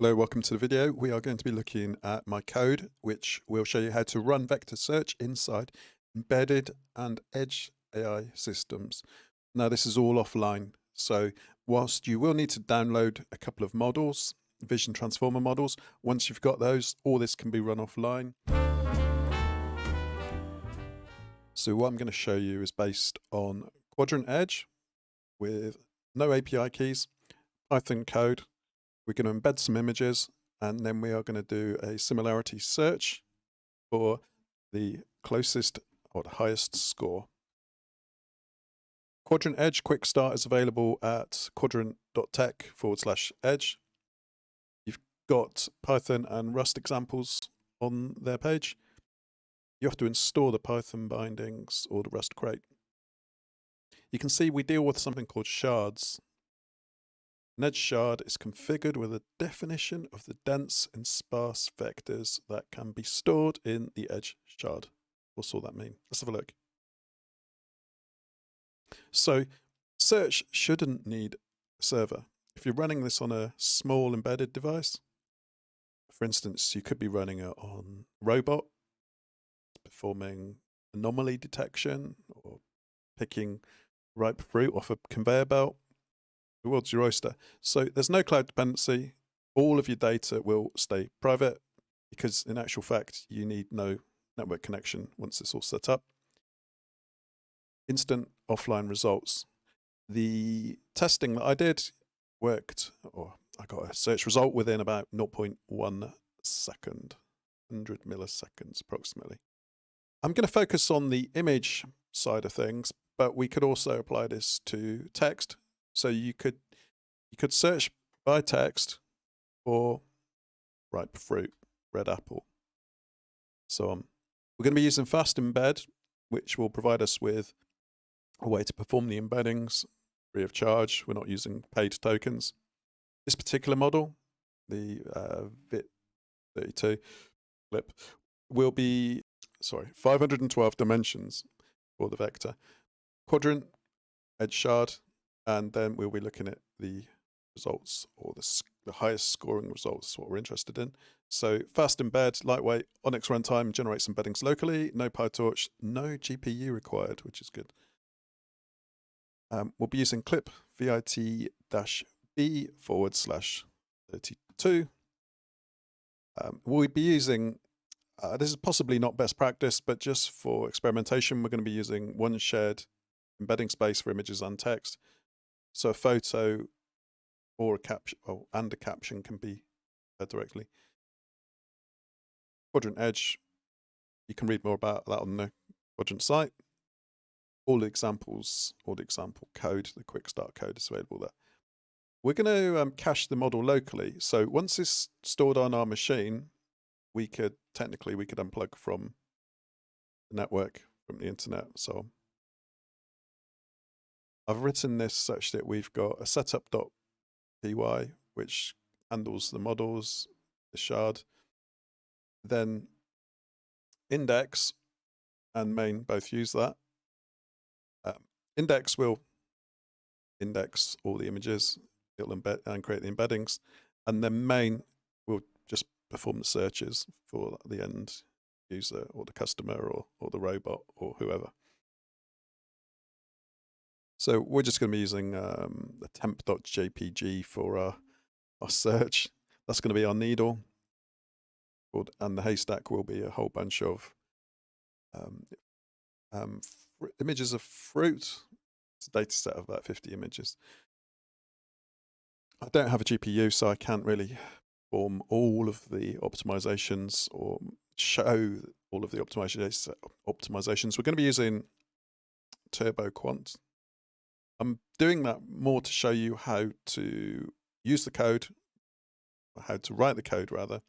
Hello, welcome to the video. We are going to be looking at my code, which will show you how to run vector search inside embedded and edge AI systems. Now, this is all offline. So whilst you will need to download a couple of models, vision transformer models, once you've got those, all this can be run offline. So what I'm going to show you is based on Qdrant Edge with no API keys, Python code. We're going to embed some images, and then we are going to do a similarity search for the closest or the highest score. Qdrant Edge Quick Start is available at qdrant.tech/edge. You've got Python and Rust examples on their page. You have to install the Python bindings or the Rust crate. You can see we deal with something called Shards. An edge shard is configured with a definition of the dense and sparse vectors that can be stored in the edge shard. What's all that mean? Let's have a look. So search shouldn't need a server. If you're running this on a small embedded device, for instance, you could be running it on a robot, performing anomaly detection or picking ripe fruit off a conveyor belt. The world's your oyster. So there's no cloud dependency. All of your data will stay private because in actual fact, you need no network connection once it's all set up. Instant offline results. The testing that I did worked, or I got a search result within about 0.1 second, 100 milliseconds approximately. I'm going to focus on the image side of things, but we could also apply this to text. So you could search by text for ripe fruit, red apple, so on. We're going to be using FastEmbed, which will provide us with a way to perform the embeddings free of charge. We're not using paid tokens. This particular model, the VIT32 clip, will be 512 dimensions for the vector. Qdrant Edge shard. And then we'll be looking at the results, or the highest scoring results, what we're interested in. So FastEmbed, lightweight, ONNX runtime, generates embeddings locally, no PyTorch, no GPU required, which is good. We'll be using Clip-Vit-B/32. We'll be using, this is possibly not best practice, but just for experimentation, we're going to be using one shared embedding space for images and text. So a photo or a caption, and a caption can be fed directly. Qdrant Edge, you can read more about that on the Qdrant site. All the examples, all the example code, the quick start code is available there. We're going to cache the model locally. So once it's stored on our machine, we could unplug from the network, from the internet, so on. I've written this such that we've got a setup.py, which handles the models, the shard. Then index and main both use that. Index will index all the images, it'll embed and create the embeddings, and then main will just perform the searches for the end user or the customer or the robot or whoever. So we're just going to be using the temp.jpg for our search. That's going to be our needle. And the haystack will be a whole bunch of images of fruit. It's a data set of about 50 images. I don't have a GPU, so I can't really perform all of the optimizations or show all of the optimizations. We're going to be using TurboQuant. I'm doing that more to show you how to use the code, or how to write the code rather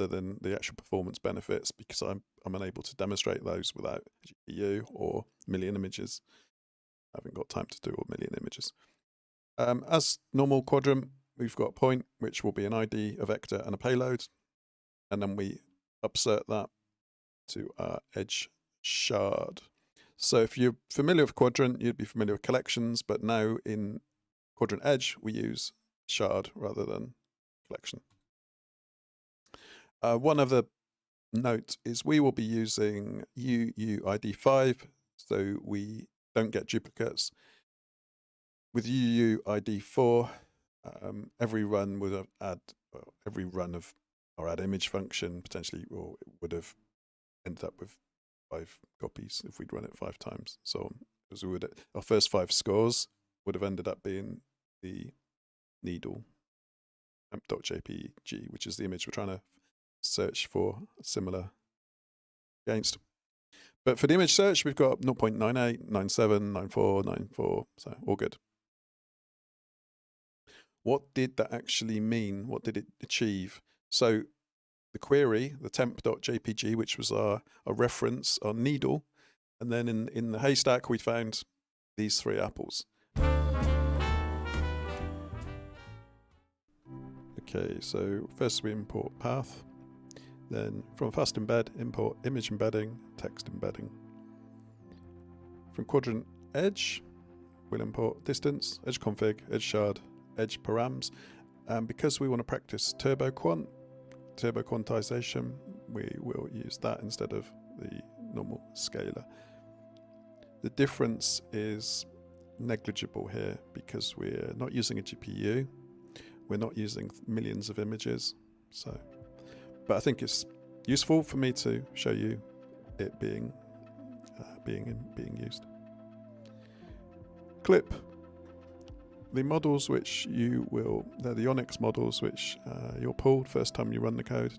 than the actual performance benefits, because I'm unable to demonstrate those without GPU or a million images. I haven't got time to do a million images. As normal Qdrant, we've got a point, which will be an ID, a vector, and a payload. And then we upsert that to our edge shard. So if you're familiar with Qdrant, you'd be familiar with collections, but now in Qdrant Edge, we use shard rather than collection. One other note is we will be using UUID5, so we don't get duplicates. With UUID4, every run would add, every run of our add image function potentially, or it would have ended up with 5 copies if we'd run it 5 times. So because we would, our first 5 scores would have ended up being the needle .jpg, which is the image we're trying to search for similar against. But for the image search, we've got 0.98, 97, 94, 94, so all good. What did that actually mean? What did it achieve? So the query, the temp.jpg, which was our reference, our needle, and then in the haystack, we found these 3 apples. Okay, so first we import path, then from FastEmbed, import image embedding, text embedding. From Qdrant Edge, we'll import distance, edge config, edge shard, edge params. And because we want to practice turboquantization, we will use that instead of the normal scalar. The difference is negligible here because we're not using a GPU. We're not using millions of images. So, but I think it's useful for me to show you it being used. Clip. The models which they're the ONNX models which you're pulled first time you run the code.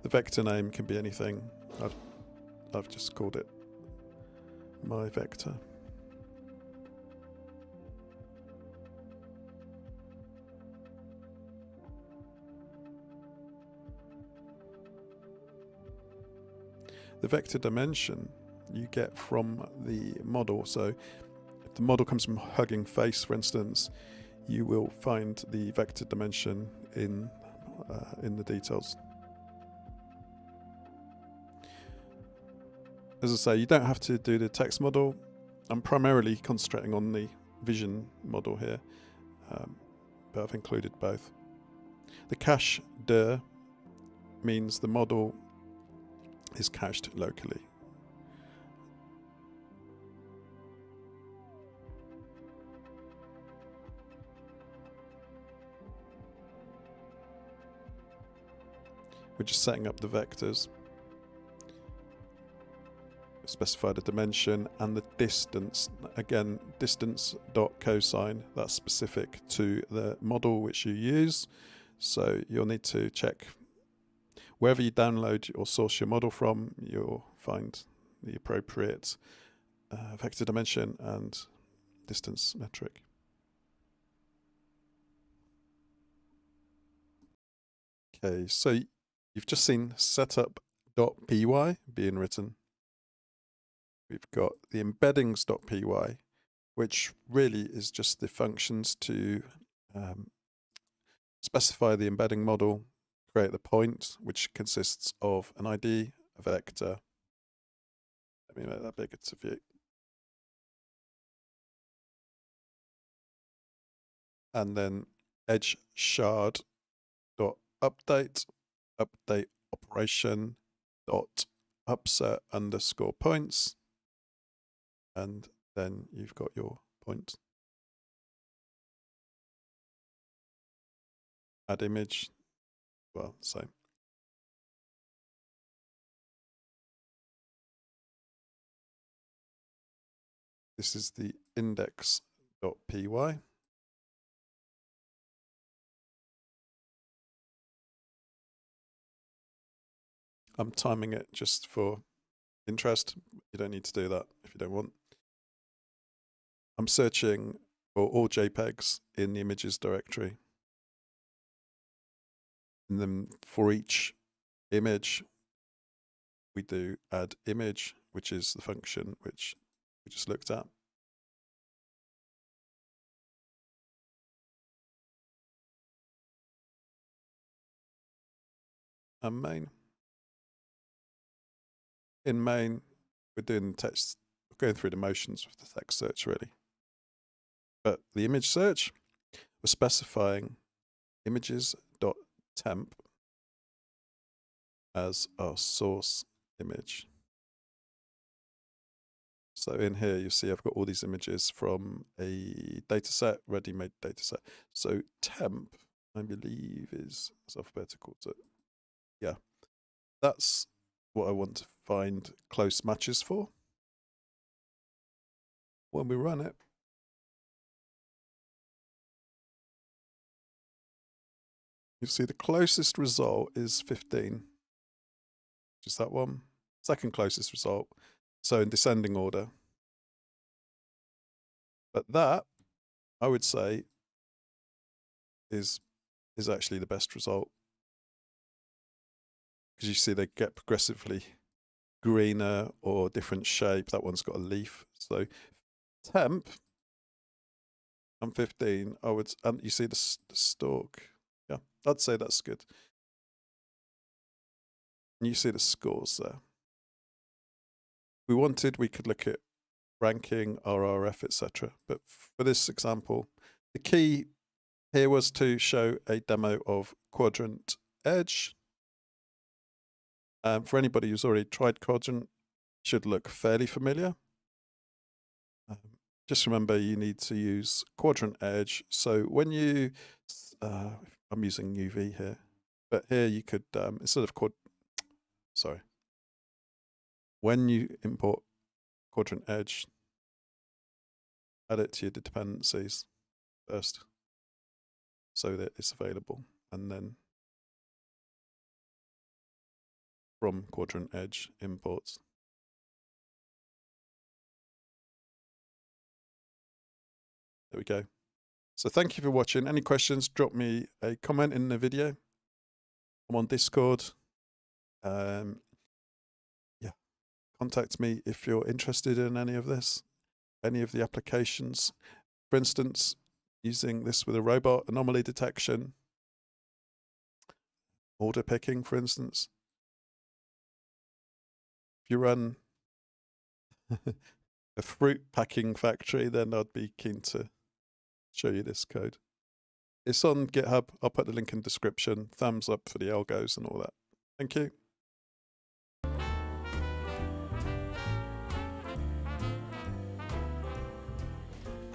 The vector name can be anything. I've just called it my vector. The vector dimension you get from the model. So if the model comes from Hugging Face, for instance, you will find the vector dimension in the details. As I say, you don't have to do the text model. I'm primarily concentrating on the vision model here, but I've included both. The cache dir means the model is cached locally. We're just setting up the vectors. Specify the dimension and the distance. Again, distance.cosine, that's specific to the model which you use. So you'll need to check wherever you download or source your model from, you'll find the appropriate vector dimension and distance metric. Okay, so you've just seen setup.py being written. We've got the embeddings.py, which really is just the functions to specify the embedding model, create the point, which consists of an ID, a vector. Let me make that bigger to view. And then edge shard dot update operation dot upset underscore points, and then you've got your point. Add image, well, same. This is the index.py. I'm timing it just for interest. You don't need to do that if you don't want. I'm searching for all JPEGs in the images directory. And then for each image, we do add image, which is the function which we just looked at. And main. In main, we're doing text, we're going through the motions with the text search really. But the image search, we're specifying images.temp as our source image. So in here, you see I've got all these images from a dataset, ready-made dataset. So temp, I believe, is alphabetical. So yeah, that's what I want to find close matches for. When we run it, you see the closest result is 15, which is that one. Second closest result, so in descending order. But that, I would say, is actually the best result, because you see they get progressively greener or different shape. That one's got a leaf. So temp and 15, I would, and you see the stalk. Yeah, I'd say that's good. And you see the scores there. If we wanted, we could look at ranking, RRF, etc. But for this example, the key here was to show a demo of Qdrant Edge. For anybody who's already tried Qdrant, should look fairly familiar. Just remember you need to use Qdrant Edge. So when you, I'm using UV here, but here you could, instead of when you import Qdrant Edge, add it to your dependencies first so that it's available, and then from Qdrant Edge imports. There we go. So thank you for watching. Any questions, drop me a comment in the video. I'm on Discord. Yeah, contact me if you're interested in any of this, any of the applications. For instance, using this with a robot, anomaly detection, order picking, for instance. If you run a fruit packing factory, then I'd be keen to show you this code. It's on GitHub. I'll put the link in the description. Thumbs up for the algos and all that. Thank you.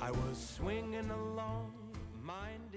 I was swinging along, mind